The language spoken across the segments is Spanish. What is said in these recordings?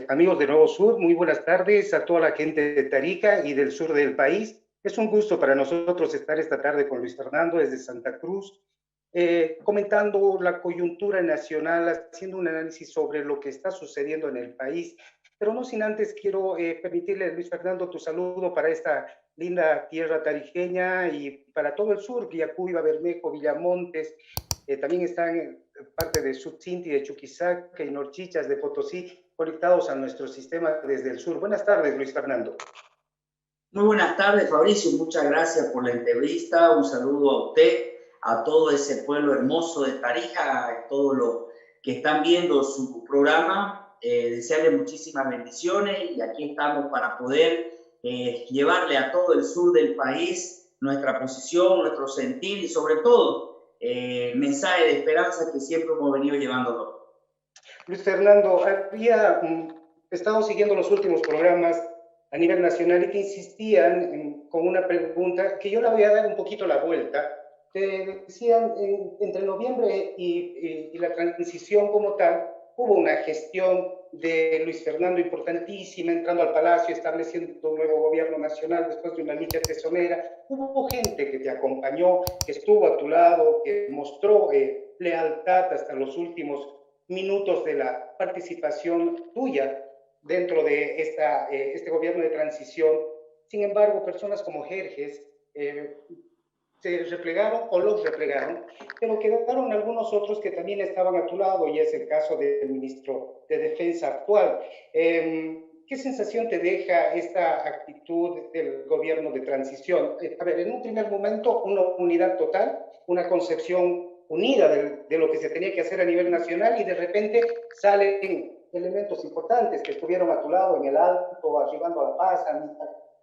Amigos de Nuevo Sur, muy buenas tardes a toda la gente de Tarija y del sur del país. Es un gusto para nosotros estar esta tarde con Luis Fernando desde Santa Cruz, comentando la coyuntura nacional, haciendo un análisis sobre lo que está sucediendo en el país. Pero no sin antes quiero permitirle, Luis Fernando, tu saludo para esta linda tierra tarijeña y para todo el sur, Villacuiva, Bermejo, Villamontes. También están parte de Sutzinti, de Chuquisaca y Norchichas de Potosí, conectados a nuestro sistema desde el sur. Buenas tardes, Luis Fernando. Muy buenas tardes, Fabricio. Muchas gracias por la entrevista. Un saludo a usted, a todo ese pueblo hermoso de Tarija, a todos los que están viendo su programa. Desearle muchísimas bendiciones y aquí estamos para poder llevarle a todo el sur del país nuestra posición, nuestro sentir y sobre todo mensaje de esperanza que siempre hemos venido llevándolo. Luis Fernando, había estado siguiendo los últimos programas a nivel nacional y te insistían con una pregunta que yo la voy a dar un poquito la vuelta. Te decían, entre noviembre y la transición como tal, hubo una gestión de Luis Fernando importantísima, entrando al Palacio, estableciendo un nuevo gobierno nacional después de una lucha tesonera. Hubo gente que te acompañó, que estuvo a tu lado, que mostró lealtad hasta los últimos minutos de la participación tuya dentro de este gobierno de transición. Sin embargo, personas como Jerjes se replegaron o los replegaron, pero quedaron algunos otros que también estaban a tu lado, y es el caso del ministro de Defensa actual. ¿Qué sensación te deja esta actitud del gobierno de transición? A ver, en un primer momento, una unidad total, una concepción unida de lo que se tenía que hacer a nivel nacional, y de repente salen elementos importantes que estuvieron a tu lado en el Alto, arribando a La Paz,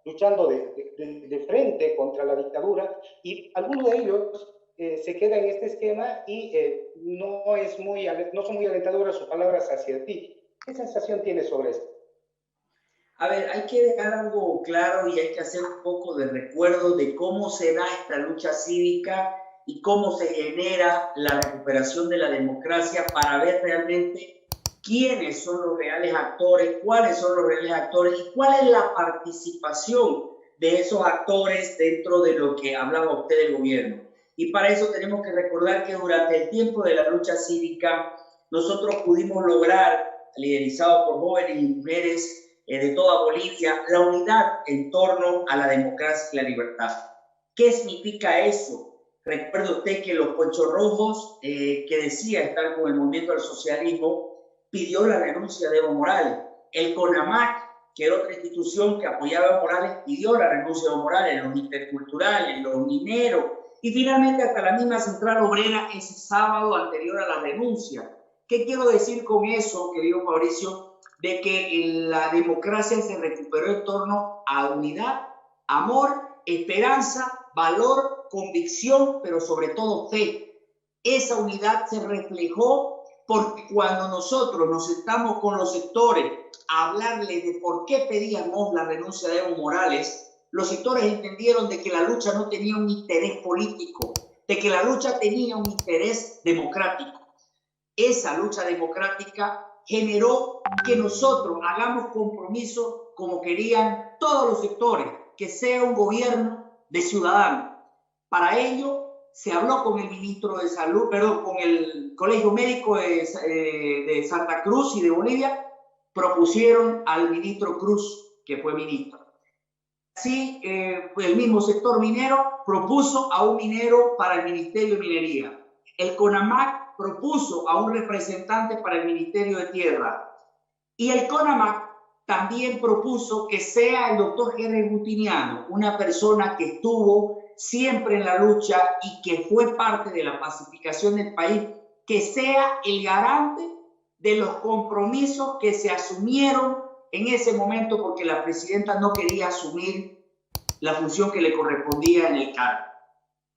luchando de frente contra la dictadura, y algunos de ellos se quedan en este esquema y no son muy alentadoras sus palabras hacia ti. ¿Qué sensación tienes sobre esto? A ver, hay que dejar algo claro y hay que hacer un poco de recuerdo de cómo se da esta lucha cívica y cómo se genera la recuperación de la democracia para ver realmente quiénes son los reales actores, cuáles son los reales actores y cuál es la participación de esos actores dentro de lo que hablaba usted del gobierno. Y para eso tenemos que recordar que durante el tiempo de la lucha cívica nosotros pudimos lograr, liderizados por jóvenes y mujeres de toda Bolivia, la unidad en torno a la democracia y la libertad. ¿Qué significa eso? Recuerde usted que los Ponchos Rojos, que decía estar con el movimiento del socialismo, pidió la renuncia de Evo Morales. El CONAMAC, que era otra institución que apoyaba a Evo Morales, pidió la renuncia de Evo Morales, los interculturales, los mineros, y finalmente hasta la misma Central Obrera ese sábado anterior a la renuncia. ¿Qué quiero decir con eso, querido Mauricio? De que la democracia se recuperó en torno a unidad, amor, esperanza, valor, convicción, pero sobre todo fe. Esa unidad se reflejó porque cuando nosotros nos sentamos con los sectores a hablarles de por qué pedíamos la renuncia de Evo Morales, los sectores entendieron de que la lucha no tenía un interés político, de que la lucha tenía un interés democrático. Esa lucha democrática generó que nosotros hagamos compromisos como querían todos los sectores, que sea un gobierno de ciudadanos. Para ello se habló con el ministro de Salud, perdón, con el Colegio Médico de Santa Cruz y de Bolivia, propusieron al ministro Cruz, que fue ministro. Así, el mismo sector minero propuso a un minero para el Ministerio de Minería. El CONAMAC propuso a un representante para el Ministerio de Tierra. Y el CONAMAC también propuso que sea el doctor Jerjes Justiniano, una persona que estuvo siempre en la lucha y que fue parte de la pacificación del país, que sea el garante de los compromisos que se asumieron en ese momento, porque la presidenta no quería asumir la función que le correspondía en el cargo.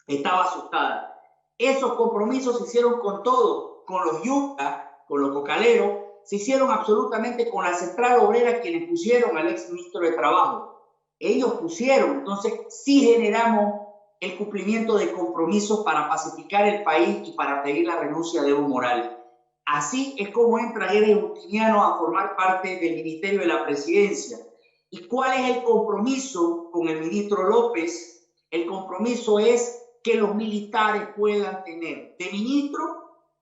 Estaba asustada. Esos compromisos se hicieron con todo, con los yucas, con los cocaleros, se hicieron absolutamente con la Central Obrera, quienes pusieron al ex ministro de Trabajo. Ellos pusieron, entonces sí generamos el cumplimiento de compromisos para pacificar el país y para pedir la renuncia de Evo Morales. Así es como entra Heredia Justiniano a formar parte del Ministerio de la Presidencia. ¿Y cuál es el compromiso con el ministro López? El compromiso es que los militares puedan tener de ministro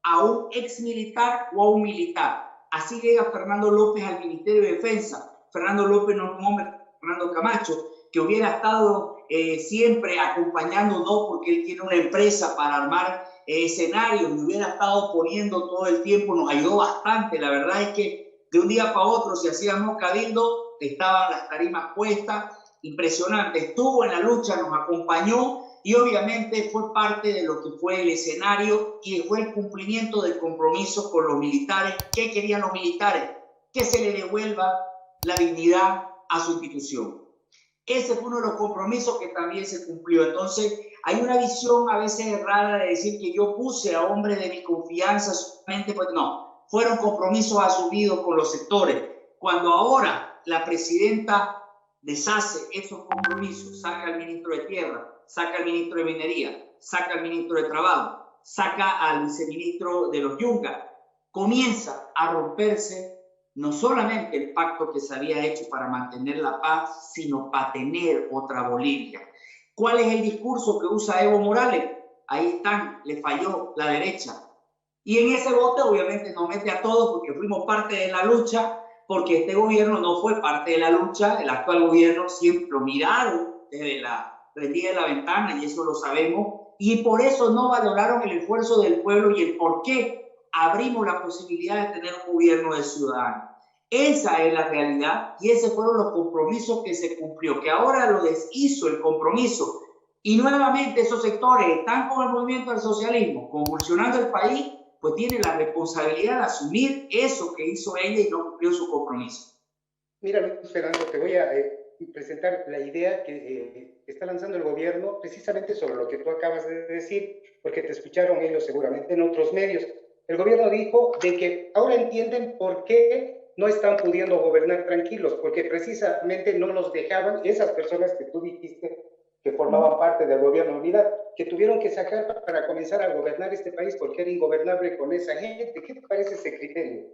a un ex militar o a un militar. Así llega Fernando López al Ministerio de Defensa. Fernando López no es un hombre, Fernando Camacho, que hubiera estado siempre acompañándonos porque él tiene una empresa para armar escenarios, y hubiera estado poniendo todo el tiempo, nos ayudó bastante. La verdad es que de un día para otro, si hacíamos cabildo, estaban las tarimas puestas, impresionante. Estuvo en la lucha, nos acompañó y obviamente fue parte de lo que fue el escenario y fue el cumplimiento del compromiso con los militares. ¿Qué querían los militares? Que se le devuelva la dignidad a su institución. Ese fue uno de los compromisos que también se cumplió. Entonces, hay una visión a veces errada de decir que yo puse a hombres de mi confianza solamente, pues no, fueron compromisos asumidos con los sectores. Cuando ahora la presidenta deshace esos compromisos, saca al ministro de Tierra, saca al ministro de Minería, saca al ministro de Trabajo, saca al viceministro de los Yungas, comienza a romperse no solamente el pacto que se había hecho para mantener la paz, sino para tener otra Bolivia. ¿Cuál es el discurso que usa Evo Morales? Ahí están, le falló la derecha. Y en ese bote obviamente nos mete a todos porque fuimos parte de la lucha, porque este gobierno no fue parte de la lucha, el actual gobierno siempre lo miraron desde la rendida de la ventana y eso lo sabemos, y por eso no valoraron el esfuerzo del pueblo y el por qué abrimos la posibilidad de tener un gobierno de ciudadanos. Esa es la realidad y esos fueron los compromisos que se cumplió, que ahora lo deshizo el compromiso y nuevamente esos sectores están con el movimiento del socialismo, convulsionando el país, pues tiene la responsabilidad de asumir eso que hizo ella y no cumplió su compromiso. Mira, Luis Fernando, te voy a presentar la idea que está lanzando el gobierno precisamente sobre lo que tú acabas de decir, porque te escucharon ellos seguramente en otros medios. El gobierno dijo de que ahora entienden por qué no están pudiendo gobernar tranquilos, porque precisamente no los dejaban esas personas que tú dijiste que formaban parte del gobierno de unidad, que tuvieron que sacar para comenzar a gobernar este país porque era ingobernable con esa gente. ¿Qué te parece ese criterio?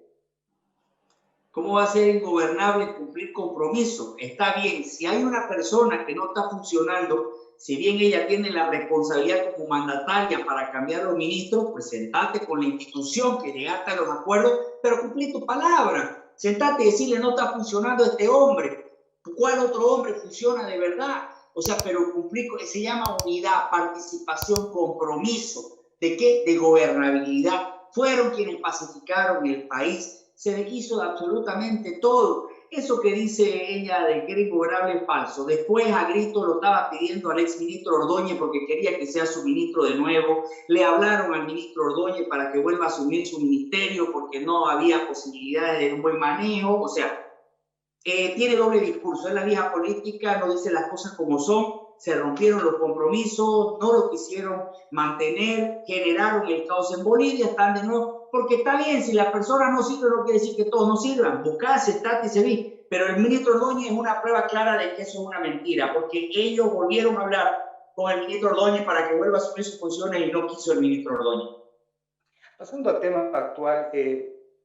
¿Cómo va a ser ingobernable cumplir compromiso? Está bien, si hay una persona que no está funcionando, si bien ella tiene la responsabilidad como mandataria para cambiar los ministros, pues sentate con la institución que llegaste a los acuerdos, pero cumplí tu palabra. Sentate y decirle, no está funcionando este hombre. ¿Cuál otro hombre funciona de verdad? O sea, pero cumplir, se llama unidad, participación, compromiso. ¿De qué? De gobernabilidad. Fueron quienes pacificaron el país. Se le hizo absolutamente todo. Eso que dice ella de que era ingobernable es falso. Después a grito lo estaba pidiendo al exministro Ordóñez porque quería que sea su ministro de nuevo. Le hablaron al ministro Ordóñez para que vuelva a asumir su ministerio porque no había posibilidades de un buen manejo. O sea, tiene doble discurso. Es la vieja política, no dice las cosas como son. Se rompieron los compromisos, no lo quisieron mantener, generaron el caos en Bolivia, están de nuevo, porque está bien, si la persona no sirve, no quiere decir que todos no sirvan, buscá, sentate y se vi, pero el ministro Ordóñez es una prueba clara de que eso es una mentira, porque ellos volvieron a hablar con el ministro Ordóñez para que vuelva a asumir sus funciones y no quiso el ministro Ordóñez. Pasando al tema actual,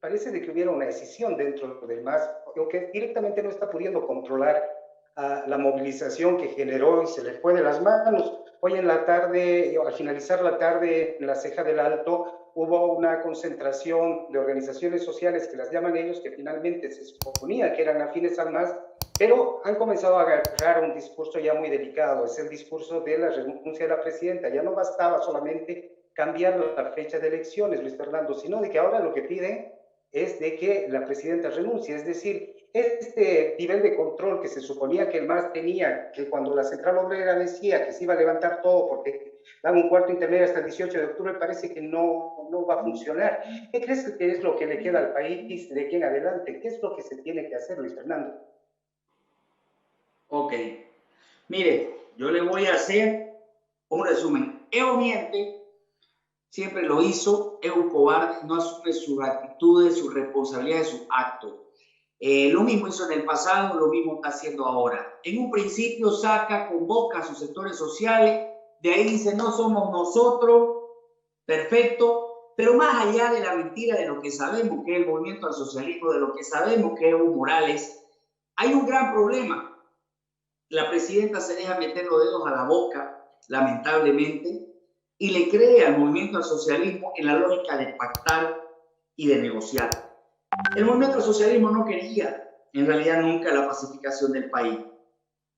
parece de que hubiera una decisión dentro del MAS, que directamente no está pudiendo controlar la movilización que generó y se le fue de las manos. Hoy en la tarde, al finalizar la tarde, en la Ceja del Alto, hubo una concentración de organizaciones sociales, que las llaman ellos, que finalmente se suponía que eran afines al MAS, pero han comenzado a agarrar un discurso ya muy delicado, es el discurso de la renuncia de la presidenta. Ya no bastaba solamente cambiar la fecha de elecciones, Luis Fernando, sino de que ahora lo que piden es de que la presidenta renuncie, es decir, este nivel de control que se suponía que el MAS tenía, que cuando la Central Obrera decía que se iba a levantar todo porque dan un cuarto intermedio hasta el 18 de octubre, parece que no va a funcionar. ¿Qué crees que es lo que le queda al país de aquí en adelante? ¿Qué es lo que se tiene que hacer, Luis Fernando? Ok, mire, yo le voy a hacer un resumen. Evo miente, siempre lo hizo, es un cobarde, no asume sus actitudes, sus responsabilidades, sus actos. Lo mismo hizo en el pasado, lo mismo está haciendo ahora. En un principio saca, convoca a sus sectores sociales, de ahí dice no somos nosotros, perfecto, pero más allá de la mentira de lo que sabemos que es el movimiento al socialismo, de lo que sabemos que es Evo Morales, hay un gran problema. La presidenta se deja meter los dedos a la boca, lamentablemente, y le cree al movimiento al socialismo en la lógica de pactar y de negociar. El movimiento al socialismo no quería, en realidad, nunca la pacificación del país.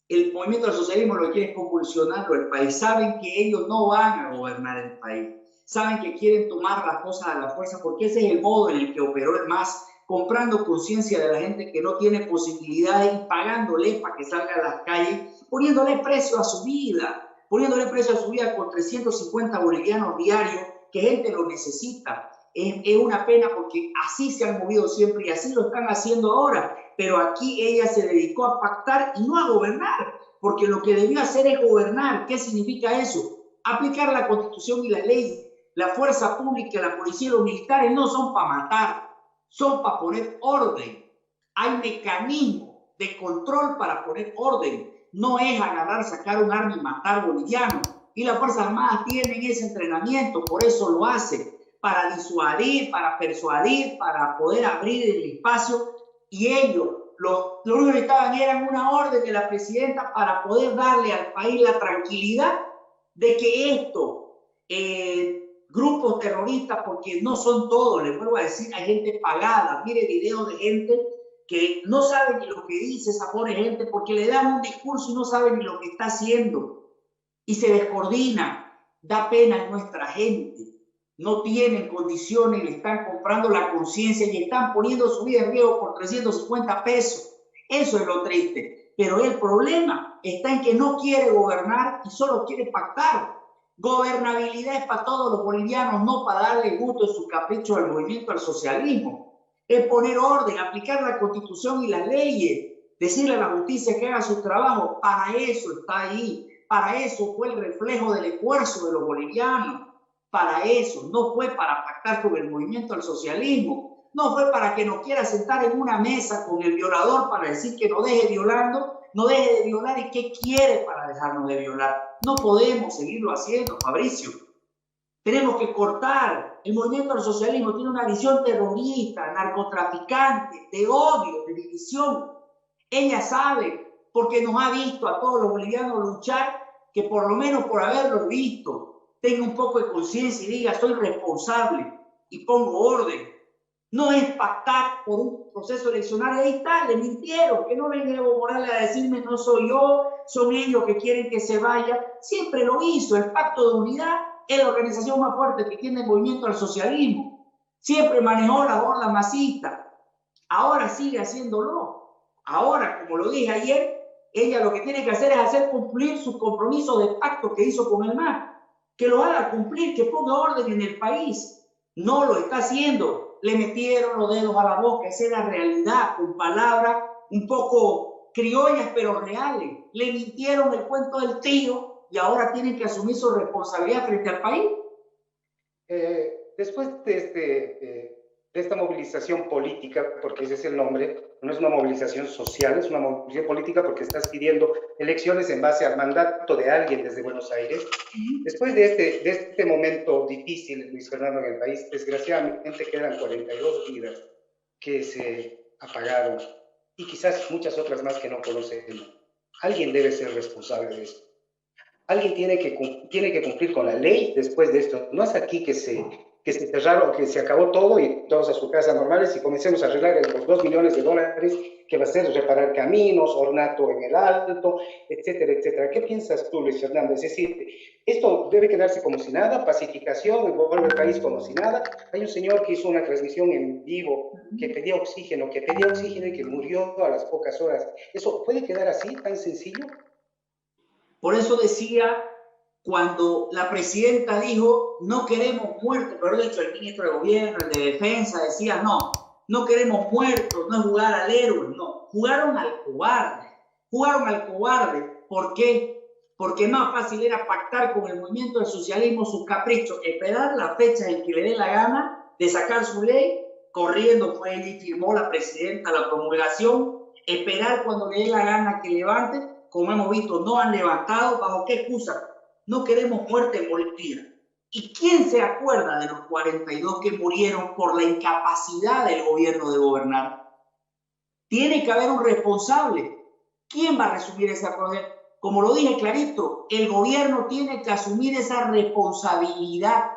El movimiento al socialismo lo quiere convulsionarlo el país. Saben que ellos no van a gobernar el país. Saben que quieren tomar las cosas a la fuerza porque ese es el modo en el que operó el MAS, comprando conciencia de la gente que no tiene posibilidades y pagándole para que salga a las calles, poniéndole precio a su vida con 350 bolivianos diarios, que gente lo necesita. Es una pena porque así se han movido siempre y así lo están haciendo ahora, pero aquí ella se dedicó a pactar y no a gobernar, porque lo que debió hacer es gobernar. ¿Qué significa eso? Aplicar la Constitución y la ley. La fuerza pública, la policía y los militares no son para matar, son para poner orden. Hay mecanismos de control para poner orden. No es agarrar, sacar un arma y matar bolivianos. Y las Fuerzas Armadas tienen ese entrenamiento, por eso lo hacen, para disuadir, para persuadir, para poder abrir el espacio. Y ellos, lo único que necesitaban era una orden de la presidenta para poder darle al país la tranquilidad de que estos grupos terroristas, porque no son todos, les vuelvo a decir, hay gente pagada. Mire videos de gente que no sabe ni lo que dice esa pobre gente, porque le dan un discurso y no sabe ni lo que está haciendo. Y se descoordina. Da pena en nuestra gente. No tienen condiciones, le están comprando la conciencia y están poniendo su vida en riesgo por 350 pesos. Eso es lo triste. Pero el problema está en que no quiere gobernar y solo quiere pactar. Gobernabilidad es para todos los bolivianos, no para darle gusto en su capricho al movimiento al socialismo. Es poner orden, aplicar la Constitución y las leyes, decirle a la justicia que haga su trabajo. Para eso está ahí. Para eso fue el reflejo del esfuerzo de los bolivianos. Para eso, no fue para pactar con el movimiento al socialismo, no fue para que nos quiera sentar en una mesa con el violador para decir que no deje violando, no deje de violar y qué quiere para dejarnos de violar. No podemos seguirlo haciendo, Fabricio. Tenemos que cortar. El movimiento al socialismo tiene una visión terrorista, narcotraficante, de odio, de división. Ella sabe, porque nos ha visto a todos los bolivianos luchar, que por lo menos por haberlo visto, tenga un poco de conciencia y diga, soy responsable y pongo orden. No es pactar por un proceso eleccionario. Ahí está, le mintieron. Que no venga Evo Morales a decirme, no soy yo, son ellos que quieren que se vaya. Siempre lo hizo. El Pacto de Unidad es la organización más fuerte que tiene el movimiento al socialismo. Siempre manejó la ola masista. Ahora sigue haciéndolo. Ahora, como lo dije ayer, ella lo que tiene que hacer es hacer cumplir su compromiso de pacto que hizo con el MAS. Que lo haga cumplir, que ponga orden en el país. No lo está haciendo. Le metieron los dedos a la boca. Esa es la realidad, con palabras un poco criollas pero reales. Le mintieron el cuento del tío y ahora tienen que asumir su responsabilidad frente al país. Después de esta movilización política, porque ese es el nombre, no es una movilización social, es una movilización política porque estás pidiendo elecciones en base al mandato de alguien desde Buenos Aires. Después de este momento difícil, Luis Fernando, en el país, desgraciadamente quedan 42 vidas que se apagaron y quizás muchas otras más que no conocemos. Alguien debe ser responsable de esto. Alguien tiene que cumplir con la ley después de esto. No es aquí que se cerraron, que se acabó todo y todos a su casa normales y comencemos a arreglar los $2 millones que va a ser reparar caminos, ornato en el alto, etcétera, etcétera. ¿Qué piensas tú, Luis Fernando? Es decir, esto debe quedarse como si nada, pacificación, y vuelve el país como si nada. Hay un señor que hizo una transmisión en vivo que pedía oxígeno y que murió a las pocas horas. ¿Eso puede quedar así, tan sencillo? Por eso decía, cuando la presidenta dijo, no queremos muertos, pero de hecho el ministro de Gobierno, el de Defensa, decía, no queremos muertos, no es jugar al héroe, no. Jugaron al cobarde. ¿Por qué? Porque más fácil era pactar con el movimiento del socialismo sus caprichos, esperar la fecha en que le dé la gana de sacar su ley, corriendo fue él y firmó la presidenta la promulgación, esperar cuando le dé la gana que levante. Como hemos visto, no han levantado. ¿Bajo qué excusa? No queremos muerte en Bolivia. ¿Y quién se acuerda de los 42 que murieron por la incapacidad del gobierno de gobernar? Tiene que haber un responsable. ¿Quién va a asumir esa poder? Como lo dije clarito, el gobierno tiene que asumir esa responsabilidad.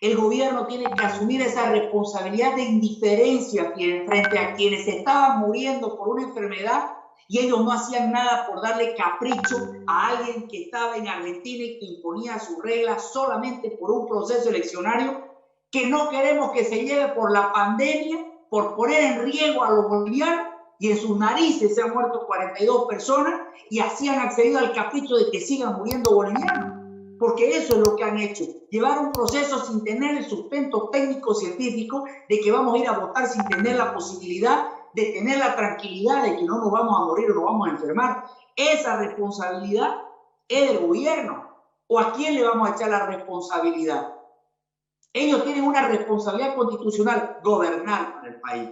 El gobierno tiene que asumir esa responsabilidad de indiferencia frente a quienes estaban muriendo por una enfermedad y ellos no hacían nada por darle capricho a alguien que estaba en Argentina y que imponía sus reglas solamente por un proceso eleccionario que no queremos que se lleve por la pandemia, por poner en riesgo a los bolivianos, y en sus narices se han muerto 42 personas y así han accedido al capricho de que sigan muriendo bolivianos. Porque eso es lo que han hecho, llevar un proceso sin tener el sustento técnico-científico de que vamos a ir a votar sin tener la posibilidad de tener la tranquilidad de que no nos vamos a morir o nos vamos a enfermar. Esa responsabilidad es del gobierno. ¿O a quién le vamos a echar la responsabilidad? Ellos tienen una responsabilidad constitucional, gobernar para el país.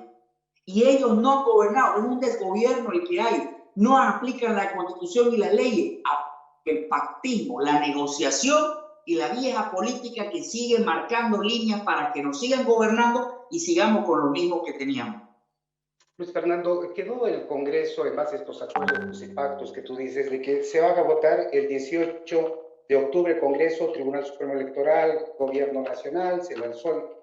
Y ellos no han gobernado, es un desgobierno el que hay. No aplican la Constitución y las leyes. El pactismo, la negociación y la vieja política que sigue marcando líneas para que nos sigan gobernando y sigamos con lo mismo que teníamos. Luis Fernando, quedó el Congreso, en base a estos acuerdos y pactos que tú dices, de que se va a votar el 18 de octubre, Congreso, Tribunal Supremo Electoral, Gobierno Nacional, se lanzó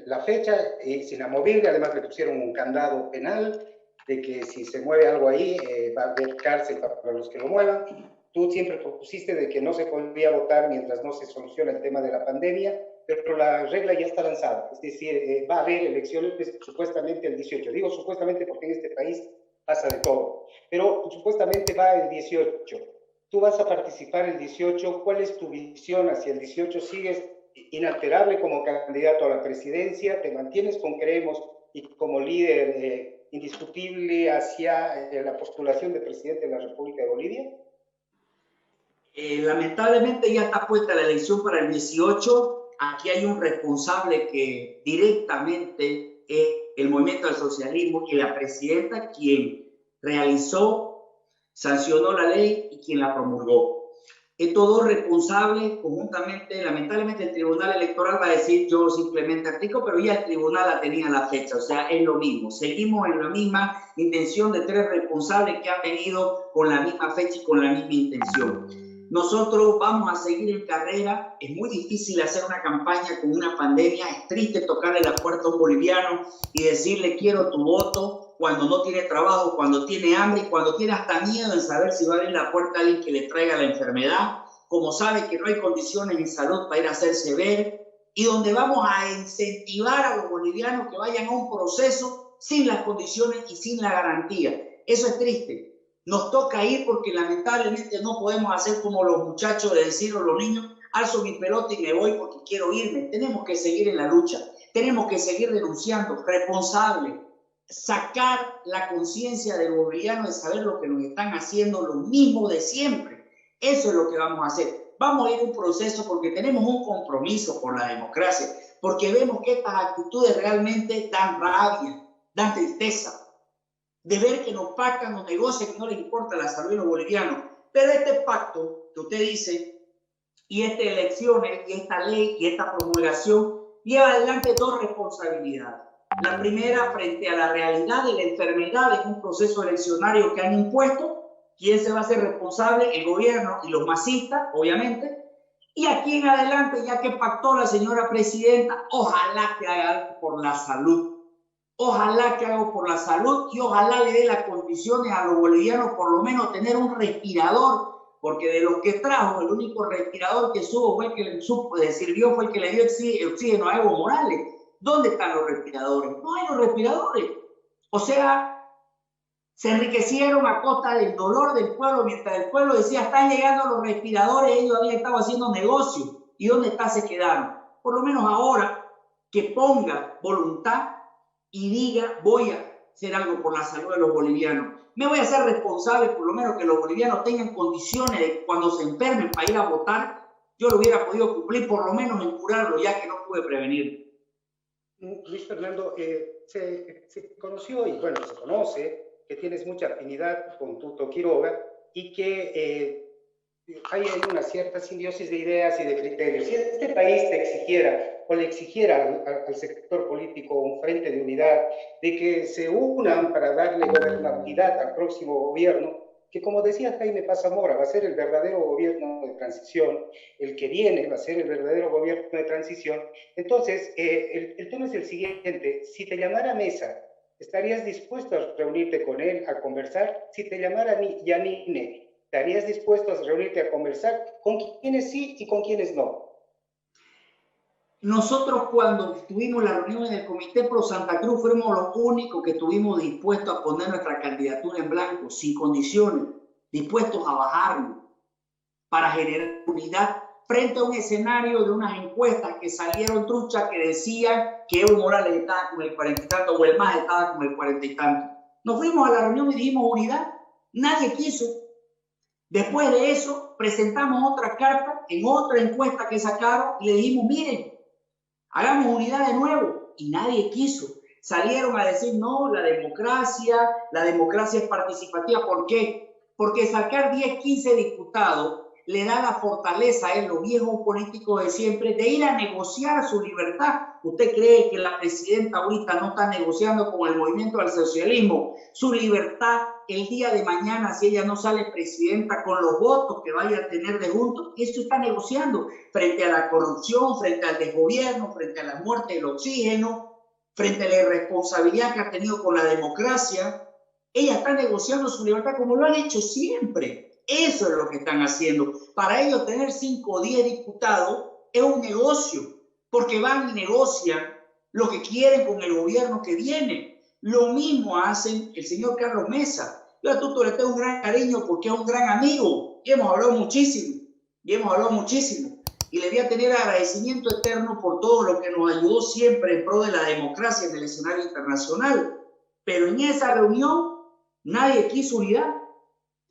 la fecha es inamovible, además le pusieron un candado penal de que si se mueve algo ahí va a haber cárcel para los que lo muevan. Tú siempre propusiste de que no se podía votar mientras no se soluciona el tema de la pandemia, pero la regla ya está lanzada, es decir, va a haber elecciones supuestamente el 18. Digo supuestamente porque en este país pasa de todo, pero supuestamente va el 18. Tú vas a participar el 18, ¿cuál es tu visión hacia el 18? ¿Sigues inalterable como candidato a la presidencia? ¿Te mantienes con Creemos y como líder indiscutible hacia la postulación de presidente de la República de Bolivia? Lamentablemente ya está puesta la elección para el 18. Aquí hay un responsable que directamente es el movimiento del socialismo y la presidenta quien realizó, sancionó la ley y quien la promulgó. Estos dos responsables conjuntamente, lamentablemente el Tribunal Electoral va a decir yo simplemente aplico, pero ya el Tribunal la tenía la fecha, o sea, es lo mismo. Seguimos en la misma intención de tres responsables que han venido con la misma fecha y con la misma intención. Nosotros vamos a seguir en carrera. Es muy difícil hacer una campaña con una pandemia. Es triste tocarle la puerta a un boliviano y decirle quiero tu voto cuando no tiene trabajo, cuando tiene hambre y cuando tiene hasta miedo en saber si va a abrir la puerta a alguien que le traiga la enfermedad, como sabe que no hay condiciones en salud para ir a hacerse ver, y donde vamos a incentivar a los bolivianos que vayan a un proceso sin las condiciones y sin la garantía. Eso es triste. Nos toca ir porque lamentablemente no podemos hacer como los muchachos de decir, o los niños, alzo mi pelota y me voy porque quiero irme. Tenemos que seguir en la lucha, tenemos que seguir denunciando, responsable, sacar la conciencia del boliviano de saber lo que nos están haciendo, lo mismo de siempre. Eso es lo que vamos a hacer. Vamos a ir a un proceso porque tenemos un compromiso por la democracia, porque vemos que estas actitudes realmente dan rabia, dan tristeza, de ver que nos pactan, nos negocian, que no les importa la salud de los bolivianos. Pero este pacto que usted dice, y estas elecciones, y esta ley, y esta promulgación, lleva adelante dos responsabilidades. La primera, frente a la realidad de la enfermedad en un proceso eleccionario que han impuesto, ¿quién se va a hacer responsable? El gobierno y los masistas, obviamente. Y aquí en adelante, ya que pactó la señora presidenta, ojalá que haga algo por la salud. Ojalá que haga por la salud y ojalá le dé las condiciones a los bolivianos por lo menos tener un respirador, porque de los que trajo, el único respirador que subo fue el que le sirvió, fue el que le dio oxígeno a Evo Morales. ¿Dónde están los respiradores? No hay los respiradores. O sea, se enriquecieron a costa del dolor del pueblo, mientras el pueblo decía, están llegando los respiradores, ellos habían estado haciendo negocio. ¿Y dónde está? Se quedaron. Por lo menos ahora que ponga voluntad y diga, voy a hacer algo por la salud de los bolivianos. Me voy a hacer responsable, por lo menos que los bolivianos tengan condiciones de cuando se enfermen para ir a votar, yo lo hubiera podido cumplir, por lo menos en curarlo, ya que no pude prevenir. Luis Fernando, se conoció, y bueno, se conoce, que tienes mucha afinidad con Tuto Quiroga y que hay una cierta simbiosis de ideas y de criterios. Si este país te exigiera o le exigiera al sector político un frente de unidad, de que se unan para darle gobernabilidad al próximo gobierno, que como decía Jaime Paz Zamora, va a ser el verdadero gobierno de transición, el que viene va a ser el verdadero gobierno de transición. Entonces, el tema es el siguiente: si te llamara Mesa, ¿estarías dispuesto a reunirte con él, a conversar? Si te llamara Yanine, ¿estarías dispuesto a reunirte a conversar con quienes sí y con quienes no? Nosotros cuando tuvimos la reunión en el Comité Pro Santa Cruz fuimos los únicos que estuvimos dispuestos a poner nuestra candidatura en blanco, sin condiciones, dispuestos a bajarnos para generar unidad frente a un escenario de unas encuestas que salieron truchas que decían que Evo Morales estaba con el 40 y tanto o el MAS estaba con el 40 y tanto. Nos fuimos a la reunión y dijimos unidad, nadie quiso. Después de eso presentamos otra carta en otra encuesta que sacaron y le dijimos, miren, hagamos unidad de nuevo, y nadie quiso. Salieron a decir, no, la democracia es participativa. ¿Por qué? Porque sacar 10, 15 diputados le da la fortaleza a él, los viejos políticos de siempre, de ir a negociar su libertad. ¿Usted cree que la presidenta ahorita no está negociando con el movimiento del socialismo su libertad el día de mañana si ella no sale presidenta con los votos que vaya a tener de juntos? Eso está negociando frente a la corrupción, frente al desgobierno, frente a la muerte del oxígeno, frente a la irresponsabilidad que ha tenido con la democracia. Ella está negociando su libertad como lo han hecho siempre. Eso es lo que están haciendo. Para ellos tener 5 o 10 diputados es un negocio, porque van y negocian lo que quieren con el gobierno que viene. Lo mismo hacen el señor Carlos Mesa. Yo a Tuto le tengo un gran cariño porque es un gran amigo y hemos hablado muchísimo. Y le voy a tener agradecimiento eterno por todo lo que nos ayudó siempre en pro de la democracia en el escenario internacional. Pero en esa reunión nadie quiso unidad.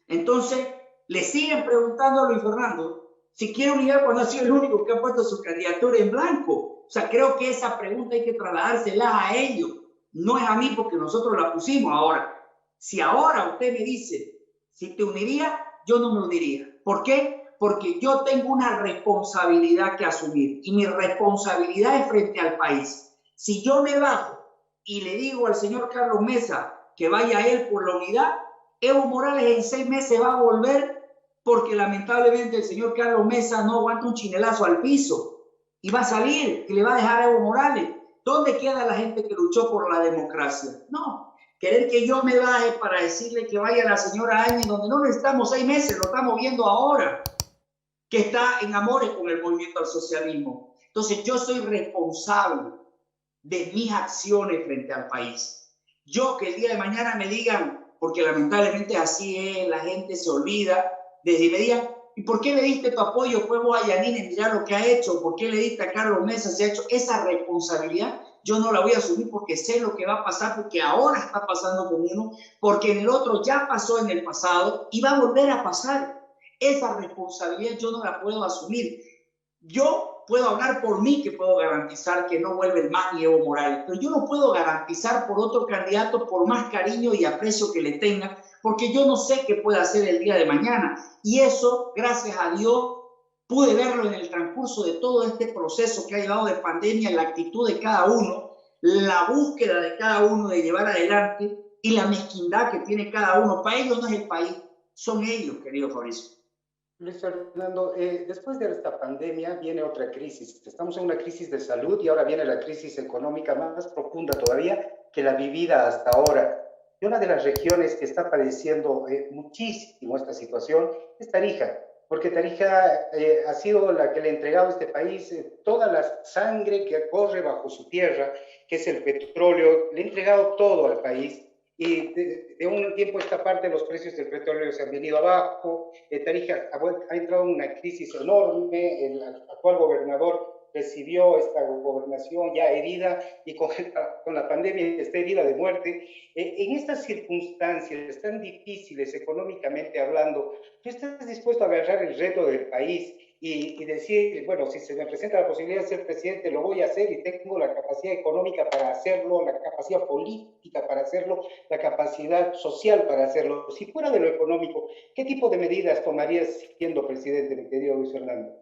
Entonces, le siguen preguntando a Luis Fernando si quiere unidad cuando ha sido el único que ha puesto su candidatura en blanco. O sea, creo que esa pregunta hay que trasladársela a ellos. No es a mí porque nosotros la pusimos ahora. Si ahora usted me dice si te uniría, yo no me uniría. ¿Por qué? Porque yo tengo una responsabilidad que asumir y mi responsabilidad es frente al país. Si yo me bajo y le digo al señor Carlos Mesa que vaya él por la unidad, Evo Morales en 6 meses va a volver porque lamentablemente el señor Carlos Mesa no aguanta un chinelazo al piso y va a salir y le va a dejar a Evo Morales. ¿Dónde queda la gente que luchó por la democracia? No, querer que yo me baje para decirle que vaya la señora Áñez, donde no necesitamos 6 meses, lo estamos viendo ahora, que está en amores con el movimiento al socialismo. Entonces yo soy responsable de mis acciones frente al país. Yo que el día de mañana me digan, porque lamentablemente así es, la gente se olvida, desde me digan, ¿y por qué le diste tu apoyo? Pues vos a Yanine, mirar lo que ha hecho, ¿por qué le diste a Carlos Mesa? Se ha hecho esa responsabilidad, yo no la voy a asumir porque sé lo que va a pasar, porque ahora está pasando con uno, porque en el otro ya pasó en el pasado y va a volver a pasar. Esa responsabilidad yo no la puedo asumir. Yo puedo hablar por mí que puedo garantizar que no vuelve el MAS ni Evo Morales, pero yo no puedo garantizar por otro candidato por más cariño y aprecio que le tenga, porque yo no sé qué puede hacer el día de mañana. Y eso, gracias a Dios, pude verlo en el transcurso de todo este proceso que ha llevado de pandemia, la actitud de cada uno, la búsqueda de cada uno de llevar adelante y la mezquindad que tiene cada uno. Para ellos no es el país, son ellos, querido Fabricio. Luis Fernando, después de esta pandemia viene otra crisis. Estamos en una crisis de salud y ahora viene la crisis económica más profunda todavía que la vivida hasta ahora. Y una de las regiones que está padeciendo muchísimo esta situación es Tarija, porque Tarija ha sido la que le ha entregado a este país toda la sangre que corre bajo su tierra, que es el petróleo, le ha entregado todo al país. Y de un tiempo a esta parte los precios del petróleo se han venido abajo, Tarija ha entrado en una crisis enorme, el actual gobernador recibió esta gobernación ya herida y con la pandemia está herida de muerte. En estas circunstancias tan difíciles económicamente hablando, ¿tú estás dispuesto a agarrar el reto del país y decir, bueno, si se me presenta la posibilidad de ser presidente, lo voy a hacer y tengo la capacidad económica para hacerlo, la capacidad política para hacerlo, la capacidad social para hacerlo. Si fuera de lo económico, ¿qué tipo de medidas tomarías siendo presidente, mi querido Luis Fernando?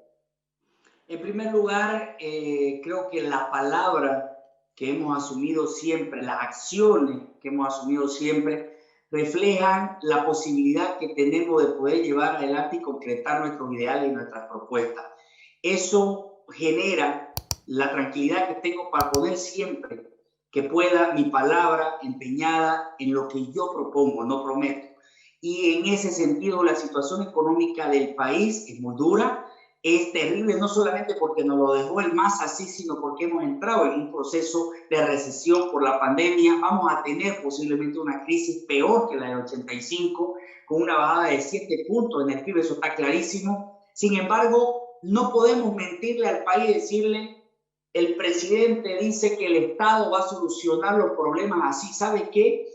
En primer lugar, creo que la palabra que hemos asumido siempre, las acciones que hemos asumido siempre, reflejan la posibilidad que tenemos de poder llevar adelante y concretar nuestros ideales y nuestras propuestas. Eso genera la tranquilidad que tengo para poner siempre que pueda mi palabra empeñada en lo que yo propongo, no prometo. Y en ese sentido, la situación económica del país es muy dura, es terrible, no solamente porque nos lo dejó el MAS así, sino porque hemos entrado en un proceso de recesión por la pandemia. Vamos a tener posiblemente una crisis peor que la del 85, con una bajada de 7 puntos en el PIB, eso está clarísimo. Sin embargo, no podemos mentirle al país y decirle, el presidente dice que el Estado va a solucionar los problemas así. ¿Sabe qué?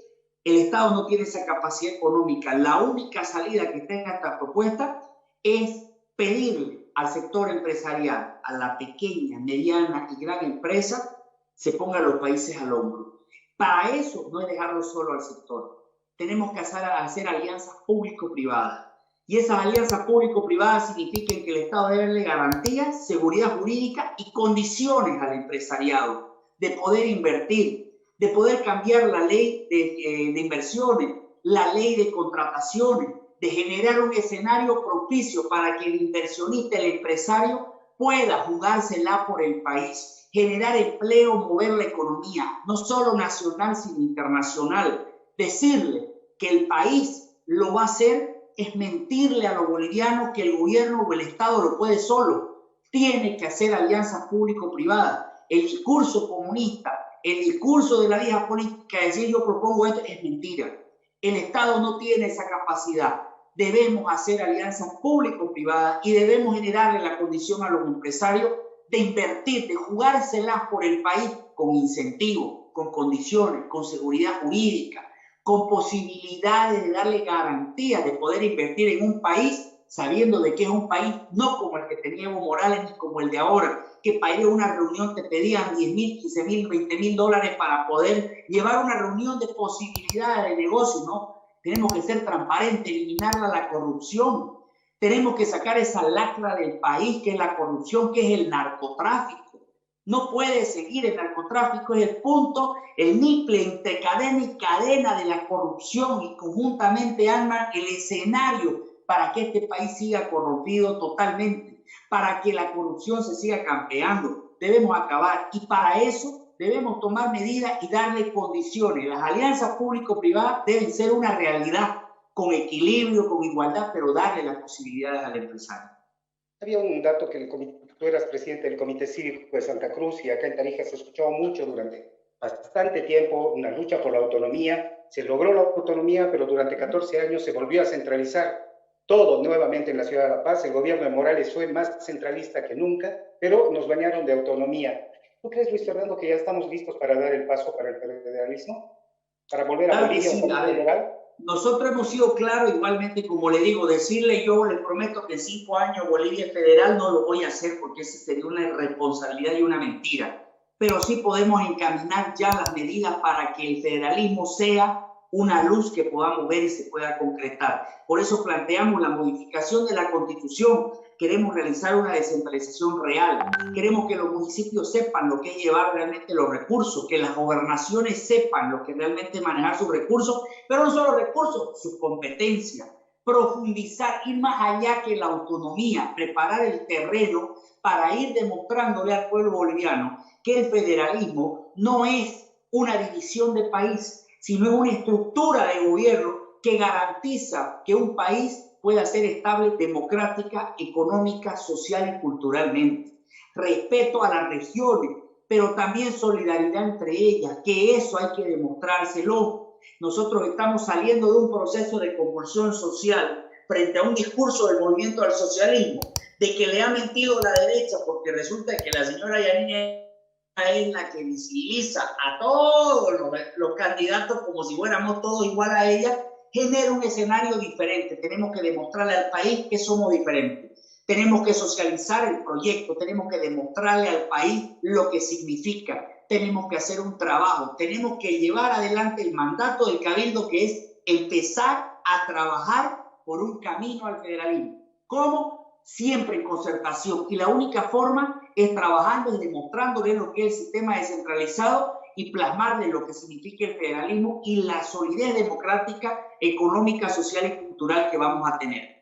El Estado no tiene esa capacidad económica. La única salida que tenga esta propuesta es pedirle al sector empresarial, a la pequeña, mediana y gran empresa, se pongan los países al hombro. Para eso no es dejarlo solo al sector. Tenemos que hacer alianzas público-privadas. Y esas alianzas público-privadas significan que el Estado debe darle garantías, seguridad jurídica y condiciones al empresariado de poder invertir, de poder cambiar la ley de inversiones, la ley de contrataciones, de generar un escenario propicio para que el inversionista, el empresario, pueda jugársela por el país, generar empleo, mover la economía, no solo nacional, sino internacional. Decirle que el país lo va a hacer es mentirle a los bolivianos que el gobierno o el Estado lo puede solo. Tiene que hacer alianzas público-privadas. El discurso comunista, el discurso de la vieja política, decir yo propongo esto, es mentira. El Estado no tiene esa capacidad. Debemos hacer alianzas público-privadas y debemos generarle la condición a los empresarios de invertir, de jugárselas por el país con incentivos, con condiciones, con seguridad jurídica, con posibilidades de darle garantías de poder invertir en un país sabiendo de que es un país no como el que tenía Evo Morales ni como el de ahora, que para ir a una reunión te pedían 10.000, 15.000, 20.000 dólares para poder llevar una reunión de posibilidades de negocio, ¿no? Tenemos que ser transparentes, eliminar la corrupción. Tenemos que sacar esa lacra del país que es la corrupción, que es el narcotráfico. No puede seguir el narcotráfico, es el punto, el niple entre cadena y cadena de la corrupción y conjuntamente arman el escenario para que este país siga corrompido totalmente, para que la corrupción se siga campeando. Debemos acabar y para eso debemos tomar medidas y darle condiciones. Las alianzas público-privadas deben ser una realidad, con equilibrio, con igualdad, pero darle las posibilidades al empresario. Había un dato que tú eras presidente del Comité Cívico de Santa Cruz y acá en Tarija se escuchaba mucho durante bastante tiempo, una lucha por la autonomía. Se logró la autonomía, pero durante 14 años se volvió a centralizar todo nuevamente en la ciudad de La Paz. El gobierno de Morales fue más centralista que nunca, pero nos bañaron de autonomía. ¿Tú crees, Luis Fernando, que ya estamos listos para dar el paso para el federalismo? ¿Para volver a Bolivia un poco federal? Nosotros hemos sido claros, igualmente, como le digo, decirle yo le prometo que en 5 años Bolivia es federal, no lo voy a hacer porque esa sería una irresponsabilidad y una mentira. Pero sí podemos encaminar ya las medidas para que el federalismo sea una luz que podamos ver y se pueda concretar. Por eso planteamos la modificación de la Constitución. Queremos realizar una descentralización real. Queremos que los municipios sepan lo que es llevar realmente los recursos, que las gobernaciones sepan lo que es realmente manejar sus recursos, pero no solo recursos, sus competencias. Profundizar, ir más allá que la autonomía, preparar el terreno para ir demostrándole al pueblo boliviano que el federalismo no es una división de país, sino es una estructura de gobierno que garantiza que un país pueda ser estable democrática, económica, social y culturalmente. Respeto a las regiones, pero también solidaridad entre ellas, que eso hay que demostrárselo. Nosotros estamos saliendo de un proceso de convulsión social frente a un discurso del movimiento al socialismo, de que le ha mentido la derecha, porque resulta que la señora Yanine es la que visibiliza a todos los candidatos como si fuéramos todos igual a ella, genera un escenario diferente. Tenemos que demostrarle al país que somos diferentes. Tenemos que socializar el proyecto, tenemos que demostrarle al país lo que significa, tenemos que hacer un trabajo, tenemos que llevar adelante el mandato del Cabildo, que es empezar a trabajar por un camino al federalismo. ¿Cómo? Siempre en concertación. Y la única forma es trabajando y demostrándole lo que es el sistema descentralizado y plasmarle lo que significa el federalismo y la solidez democrática, económica, social y cultural que vamos a tener.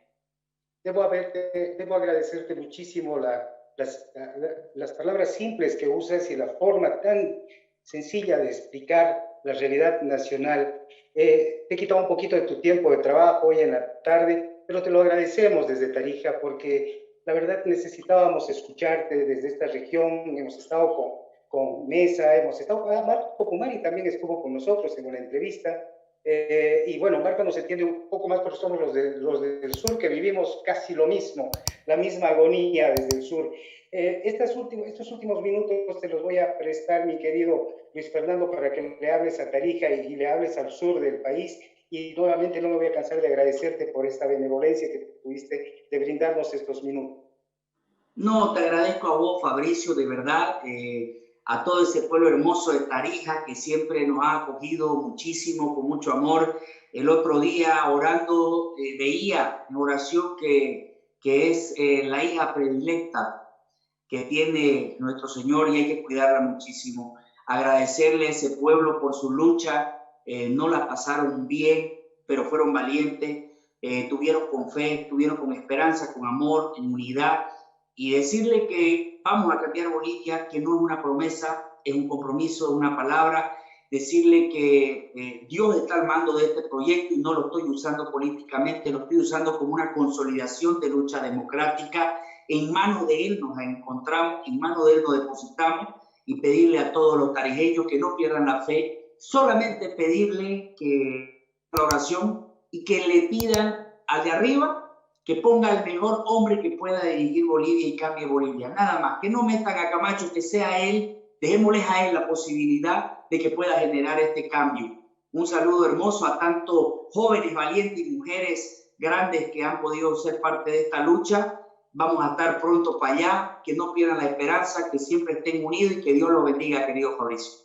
Debo agradecerte muchísimo las palabras simples que usas y la forma tan sencilla de explicar la realidad nacional. Te he quitado un poquito de tu tiempo de trabajo hoy en la tarde, pero te lo agradecemos desde Tarija porque la verdad necesitábamos escucharte desde esta región. Hemos estado con Mesa, hemos estado, Marco Pumari también estuvo con nosotros en una entrevista. Y bueno, Marco nos entiende un poco más porque somos los del sur que vivimos casi lo mismo, la misma agonía desde el sur. Estos últimos minutos te los voy a prestar, mi querido Luis Fernando, para que le hables a Tarija y le hables al sur del país. Y nuevamente no me voy a cansar de agradecerte por esta benevolencia que tuviste de brindarnos estos minutos. No, te agradezco a vos, Fabricio, de verdad, a todo ese pueblo hermoso de Tarija que siempre nos ha acogido muchísimo, con mucho amor. El otro día orando, veía en oración que es la hija predilecta que tiene nuestro Señor y hay que cuidarla muchísimo. Agradecerle a ese pueblo por su lucha, no la pasaron bien, pero fueron valientes, tuvieron con fe, tuvieron con esperanza, con amor, en unidad, y decirle que vamos a cambiar Bolivia, que no es una promesa, es un compromiso, es una palabra, decirle que Dios está al mando de este proyecto y no lo estoy usando políticamente, lo estoy usando como una consolidación de lucha democrática. En manos de Él nos encontramos, en manos de Él nos depositamos y pedirle a todos los tarijeños que no pierdan la fe, solamente pedirle que la oración y que le pidan al de arriba que ponga el mejor hombre que pueda dirigir Bolivia y cambie Bolivia. Nada más, que no metan a Camacho, que sea él, dejémosles a él la posibilidad de que pueda generar este cambio. Un saludo hermoso a tantos jóvenes, valientes y mujeres grandes que han podido ser parte de esta lucha. Vamos a estar pronto para allá, que no pierdan la esperanza, que siempre estén unidos y que Dios los bendiga, querido Fabricio.